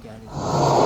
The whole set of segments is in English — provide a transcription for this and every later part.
Got his whole.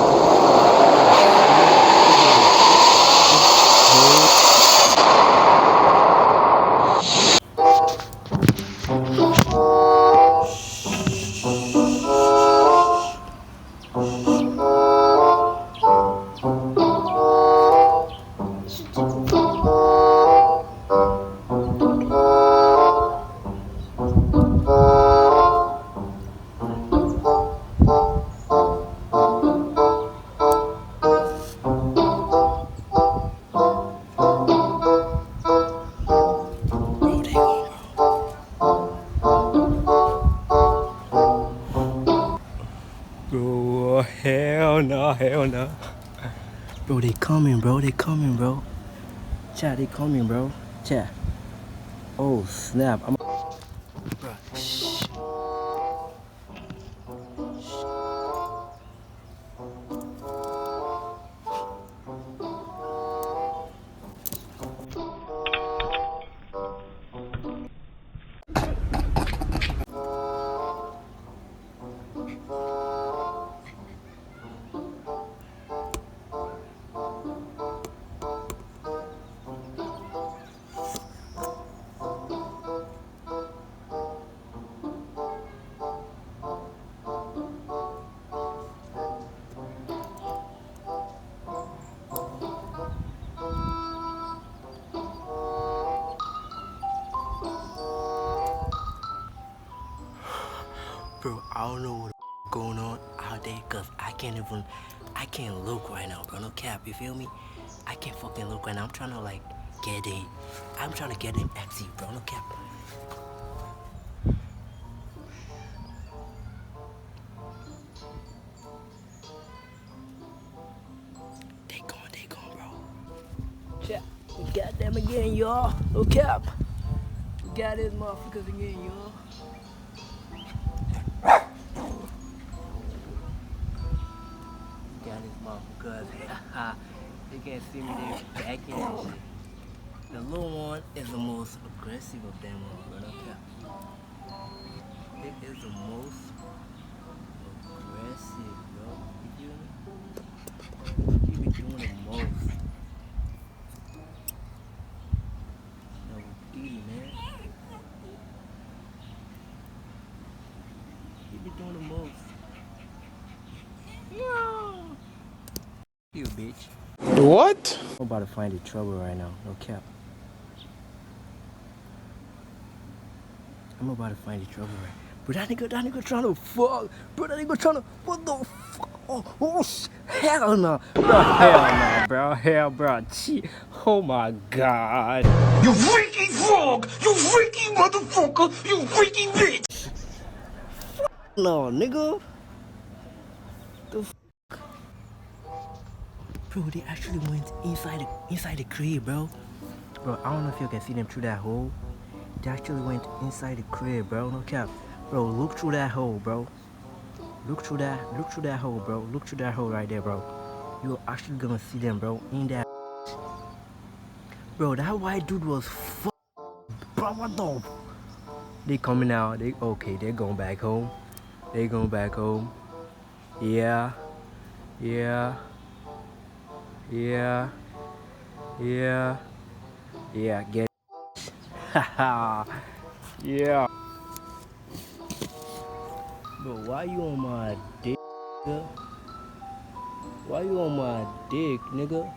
Bro, they gone, bro. Hell no, hell no. Bro, they coming, bro. They coming, bro. Chat, they coming, bro. Chat. Oh, snap. Bro, shh. Bro, I don't know what's going on out there because I can't look right now, bro. No cap, you feel me? I can't fucking look right now. I'm trying to like I'm trying to get an exit, bro. No cap. They gone, bro. Chat, we got them again, y'all. No cap. We got these motherfuckers again, y'all. Got these motherfuckers. They can't see me, they backing and shit. The little one is the most aggressive of them all, bro. No cap. It is the most aggressive, bro. You feel me? He be doing the most. No, Diddy, man. He be doing the most. No. You bitch. What? I'm about to find the trouble right now. No cap. I'm about to find the trouble right. But that nigga trying to fuck. Bro, that nigga trying to. What the fuck? Hell no. Bro, hell no, bro. Hell, bro. Oh my god. You freaky frog! You freaky motherfucker! You freaky bitch! No, nigga. The bro, they actually went inside the crib, bro. Bro, I don't know if you can see them through that hole. They actually went inside the crib, bro. No cap. Bro, look through that hole, bro. Look through that hole, bro. Look through that hole right there, bro. You're actually gonna see them, bro. In that. Bro, that white dude was bro, what the? They coming out. They're going back home. They going back home. Yeah. Yeah. Yeah. Yeah. Yeah. Get haha. Yeah. Bro, why you on my dick, nigga? Why you on my dick, nigga?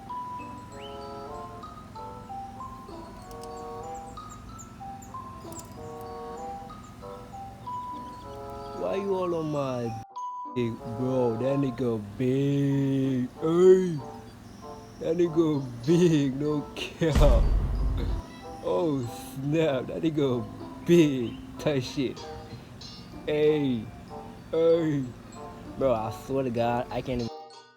Why you all on my dick, bro? That nigga big. Hey. That nigga big, no cap. Oh snap, that nigga big. Type shit. Hey. Hey. Bro, I swear to God, I can't even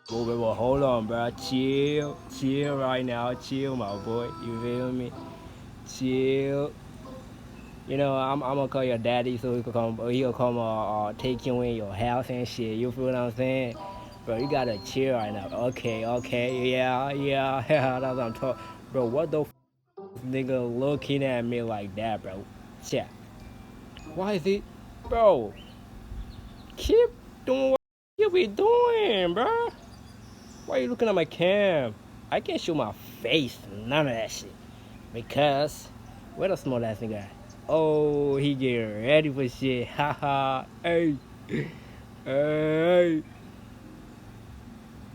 go, bro. Hold on, bro. Chill. Chill right now. Chill, my boy. You feel me? Chill. You know, I'm gonna call your daddy so he'll come take you in your house and shit. You feel what I'm saying? Bro, you gotta chill right now. Okay, yeah, that's what I'm talking. Bro, what the nigga looking at me like that, bro? Chat. Why is it, bro? Keep doing what? Keep we doing, bro? Why are you looking at my cam? I can't show my face, none of that shit. Because, where the small ass nigga at? Oh, he getting ready for shit. Haha. Hey. Hey.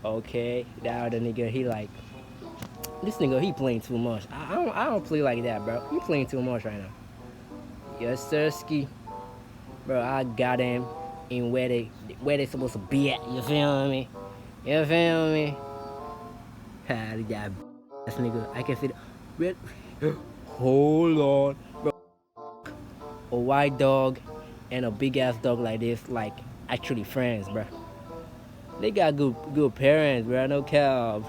Okay, that other nigga, he like, this nigga, he playing too much. I don't play like that, bro. He playing too much right now. Yes, sir, ski. Bro, I got him in where they supposed to be at. You feel me? You feel me? Ha, that ass nigga. I can see the hold on, bro. A white dog and a big ass dog like this, like actually friends, bro. They got good parents, bro. No cap.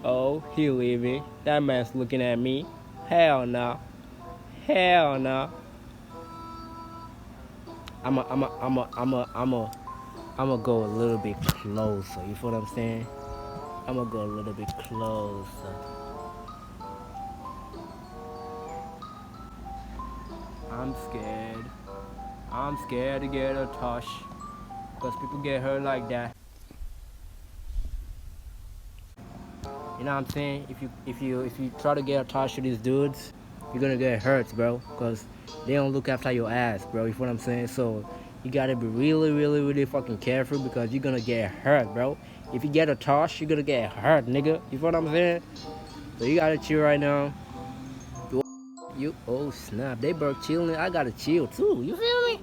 Oh, he leaving. That man's looking at me. Hell no. Hell no. I'ma go a little bit closer. You feel what I'm saying? I'ma go a little bit closer. I'm scared. I'm scared to get a touch. Because people get hurt like that. You know what I'm saying? If you try to get a touch to these dudes, you're gonna get hurt, bro. Because they don't look after your ass, bro. You feel what I'm saying? So you gotta be really fucking careful because you're gonna get hurt, bro. If you get a touch, you're gonna get hurt, nigga. You feel what I'm saying? So you gotta chill right now. You oh snap, they broke chilling. I gotta chill too. You feel me?